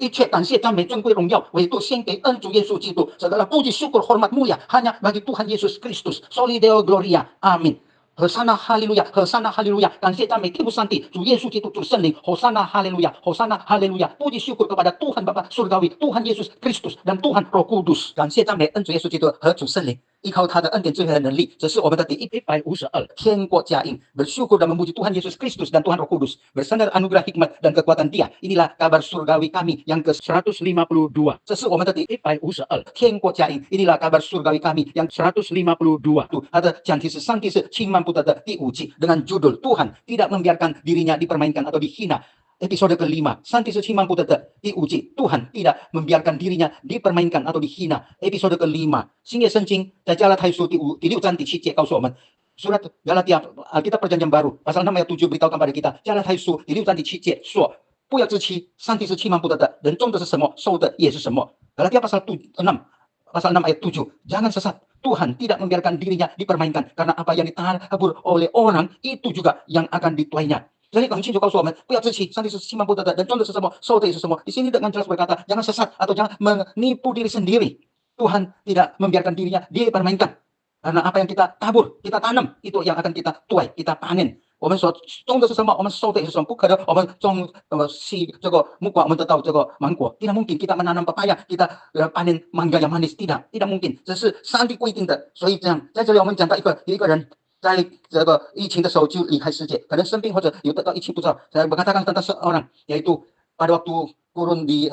一切感谢、赞美、尊贵、荣耀，唯独献给恩主耶稣基督。Segala puji, syukur, hormat, mulia hanya bagi Tuhan Yesus Kristus. Soli Deo Gloria. Amin. Hosana haleluya, Hosana haleluya. 感谢赞美天父上帝，主耶稣基督，主圣灵。Hosana haleluya, Hosana haleluya. Puji syukur kepada Tuhan Bapa Surgawi, Tuhan Yesus Kristus dan Tuhan Roh Kudus。感谢赞美恩主耶稣基督和主圣灵。依靠他的恩典、智慧和能力，这是我们的第152天国佳音。Bersyukur dan memuji Tuhan Yesus Kristus dan Tuhan Roh Kudus. Bersandar anugerah hikmat dan kekuatan Dia. Inilah kabar surgawi kami yang ke-152. 这是我们的第152天国佳音。Inilah kabar surgawi kami yang 152. 它的讲题是上帝是轻慢不得的第5季 dengan judul Tuhan tidak membiarkan dirinya dipermainkan atau dihina. Episode kelima, Santi Suci Mampu Tete diuji. Tuhan tidak membiarkan dirinya dipermainkan atau dihina. Episode kelima, 新约圣经在加拉太书第6章第7节告诉我们 Surat Galatia Alkitab Perjanjian Baru pasal 6 ayat 7 beritahukan pada kita 加拉太书第6章第7节说不要自欺，上帝是欺瞒不得的，人种的是什么，收的也是什么。Galatia pasal 6 ayat 7, jangan sesat. Tuhan tidak membiarkan dirinya dipermainkan karena apa yang ditabur oleh orang itu juga yang akan dituainya. Jadi 很清楚告诉我们，不要自欺，上帝是欺瞒不得的，人种的是什么，收的也是什么。Di sini dengan jelas berkata, jangan sesat atau jangan menipu diri sendiri. Tuhan tidak membiarkan dirinya dipermainkan. Karena apa yang kita tabur, kita tanam, itu yang akan kita tuai, kita panen. 我们所种的是什么，我们收的也是什么。不可能我们种这个木瓜，我们得到这个芒果。Tidak mungkin kita menanam papaya, kita panen mangga yang manis. Tidak mungkin. 这是上帝规定的。所以这样，在这里我们讲到一个人。在这个疫情的时候就离开世界，可能生病或者有得到疫情不知道。Saya berkatakan tentang seorang yaitu pada waktu kurun di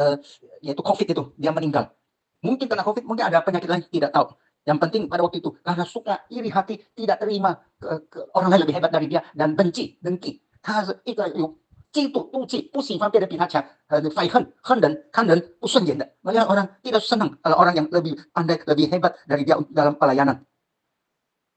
yaitu COVID itu dia meninggal. Mungkin karena COVID, mungkin ada penyakit lain tidak tahu. Yang penting pada waktu itu karena suka iri hati, tidak terima orang lain lebih hebat dari dia dan benci, dengki. 他是一个有嫉妒、妒忌，不喜欢别人比他强，怀恨人，看人不顺眼的。Melihat orang tidak senang kalau orang yang lebih pandai, lebih hebat dari dia dalam pelayanan.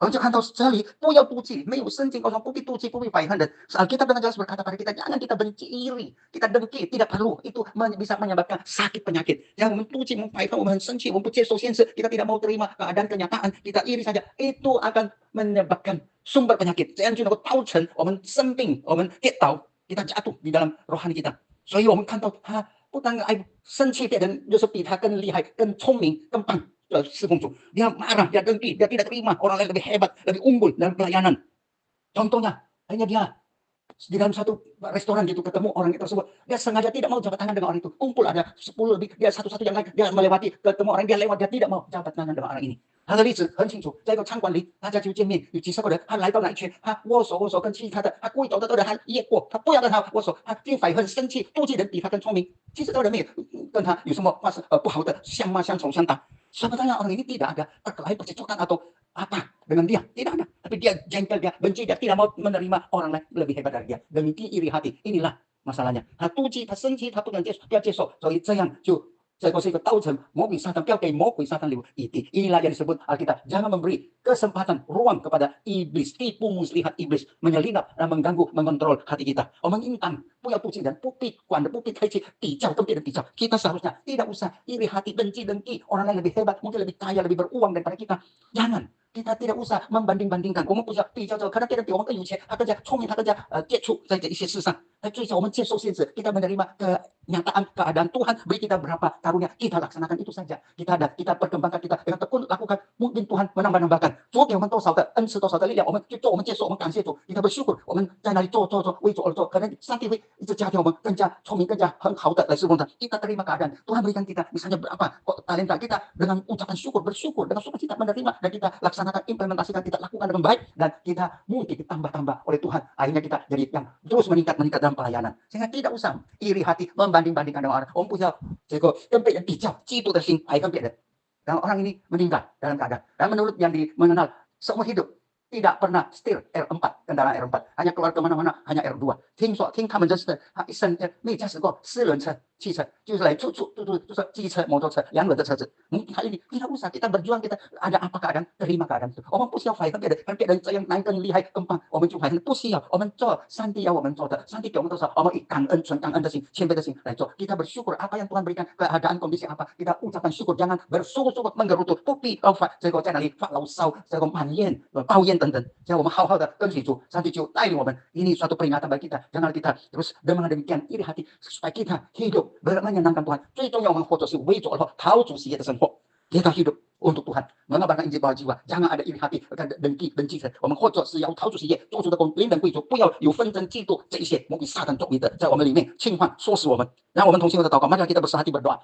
我们就看到这里，不要妒忌，没有圣经告诉我们不必妒忌，不必怀恨的。Alkitab dengan jelas berkata pada kita, jangan kita benci iri, kita dengki, tidak perlu. Itu bisa menyebabkan sakit penyakit. Yang mentuji, memfaihan, 我们很生气，我们不接受现实, kita tidak mau terima keadaan kenyataan, kita iri saja, itu akan menyebabkan sumber penyakit. 这样就能够造成我们生病，我们跌倒，kita jatuh di dalam rohani kita. 所以我们看到他不但爱生气别人，就是比他更厉害、更聪明、更棒。侍奉主, dia marah, dia dengki, dia tidak terima orang lain lebih hebat, lebih unggul dalam pelayanan. Contohnya, hanya dia di dalam satu restoran gitu ketemu orang tersebut, dia sengaja tidak mau jabat tangan dengan orang itu. Kumpul ada 10 lebih, dia satu-satu yang lain, dia melewati ketemu orang, dia lewat, dia tidak mau jabat tangan dengan orang ini. 他的例子很清楚，在一个餐馆里，大家就见面，有几十个人，他来到那一圈，他握手跟其他的，他故意走的人，他越过，他不要跟他握手，他竟反很生气，妒忌人比他更聪明。其实这个人没有跟他有什么话是不好的，相骂相冲相打。Sebenarnya orang ini tidak ada perkelahian percekcokan atau apa dengan dia, tidak ada. Tapi dia jengkel, dia benci, dia tidak mau menerima orang lain lebih hebat dari dia, dengki iri hati. Inilah masalahnya. 他妒忌，他生气，他不能接受，不要接受，所以这样就。这个是一个造成魔鬼撒旦，不要给魔鬼撒旦留余地。Inilah yang disebut Alkitab, jangan memberi kesempatan ruang kepada iblis, tipu muslihat iblis menyelinap dan mengganggu, mengontrol hati kita. 我们应当不要妒忌人，不必管的，不必开启比较，跟别人比较。Kita seharusnya tidak usah iri hati, benci, dengki orang lain lebih hebat, mungkin lebih kaya, lebih beruang daripada kita. Jangan. Kita tidak usah membanding-bandingkan，我们不要比较，可能别人比我们更有钱，他更加聪明，他更加接触在这一些事上。最少我们接受现实，kita menerima kenyataan keadaan Tuhan beri kita berapa karunia, kita laksanakan itu saja. Kita perkembangkan kita dengan tekun lakukan, mungkin Tuhan menambah-nambahkan。主给我们多少的恩赐，多少的力量，我们去做，我们接受，我们感谢主，kita bersyukur，我们在那里做，为主而做，可能上帝会一直加添我们更加聪明，更加很好的来侍奉他。Kita terima keadaan Tuhan berikan kita misalnya berapa talenta kita dengan ucapan syukur, bersyukur dengan sukacita menerima dan kita laksanakan, implementasikan, kita lakukan dengan baik dan kita mungkin ditambah-tambah oleh Tuhan. Akhirnya kita jadi yang terus meningkat dalam pelayanan. Sehingga tidak usah iri hati membanding-bandingkan dengan orang. 我们不要这个跟别人比较，嫉妒的心爱跟别人。然后orang ini meninggal dalam keadaan. Dan menurut yang mengenal seumur hidup tidak pernah setir R4 kendaraan R4, hanya keluar kemana-mana hanya R2。听他们真是的，他一生没有驾驶过4轮车、汽车，就是来处就是机车、摩托车、2轮的车子。hari ini tidak usah kita berjuang, kita ada apa keadaan, terima keadaan itu。我们不需要怀恨别人，看别人这样哪更厉害更棒，我们就怀恨，不需要。我们做上帝要我们做的，上帝给我们多少，我们以感恩、纯感恩的心、谦卑的心来做。Kita bersyukur apa yang Tuhan berikan, keadaan kondisi apa, kita ucapkan syukur, jangan bersugut-sugut menggerutu，不必这个在那里发牢骚，这个埋怨、抱怨。等等，只要我们好好的跟随主，上帝就带领我们. Ini suatu peringatan bagi kita. Jangan kita terus dengan demikian iri hati supaya kita hidup menyenangkan Tuhan. 最重要我们活着是为主而活，讨主喜悦的生活。kita hidup untuk Tuhan, mengabarkan Injil bagi jiwa. Jangan ada iri hati, dengki, 我们或者是要讨主喜悦，做主的工，临人贵族，不要有纷争、嫉妒这一些魔鬼撒旦作为的，在我们里面侵犯、唆使我们。让我们同心合的祷告，mari kita bersatu berdoa.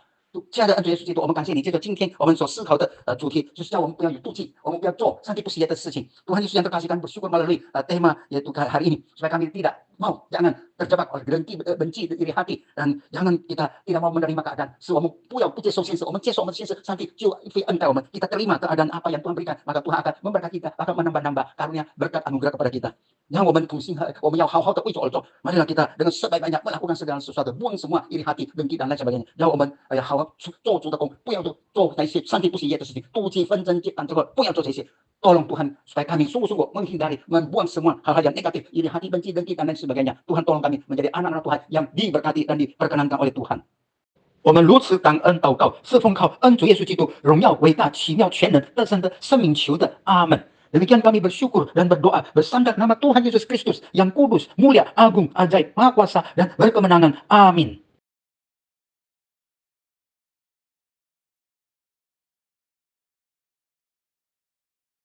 亲爱的恩主耶稣基督，我们感谢你。接着今天我们所思考的主题，就是叫我们不要有妒忌，我们不要做上帝不喜悦的事情。Tuhan Yesus yang terkasih, kami bersyukur melalui tema yaitu hari ini, supaya kami tidak mau, jangan terjebak oleh dengki, benci, iri hati, dan jangan kita tidak mau menerima keadaan. 使我们不要不接受现实，我们接受我们的现实，上帝就会恩待我们。kita terima keadaan apa yang Tuhan berikan, maka Tuhan akan memberkati kita, akan menambah-nambah karunia berkat anugerah kepada kita. 让我们同心，我们要好好的为主而做。marilah kita dengan sebaik-baiknya melakukan segala sesuatu, buang semua iri hati, dengki dan lain sebagainya. 让我们好好做主的工，不要做那些上帝不喜悦的事情，妒忌、纷争、这个不要做这些。Tolong Tuhan supaya kami sungguh-sungguh menghindari, membuang semua hal-hal yang negatif, iri hati, benci, dengki dan lain sebagainya. Tuhan tolong kami menjadi anak-anak Tuhan yang diberkati dan diperkenankan oleh Tuhan. 我们如此感恩祷告，是奉靠恩主耶稣基督荣耀伟大奇妙全能得胜的生命求的，阿门。Demikian kami bersyukur dan berdoa bersandar nama Tuhan Yesus Kristus yang kudus, mulia, agung, ajaib, maha kuasa dan berkemenangan. Amin.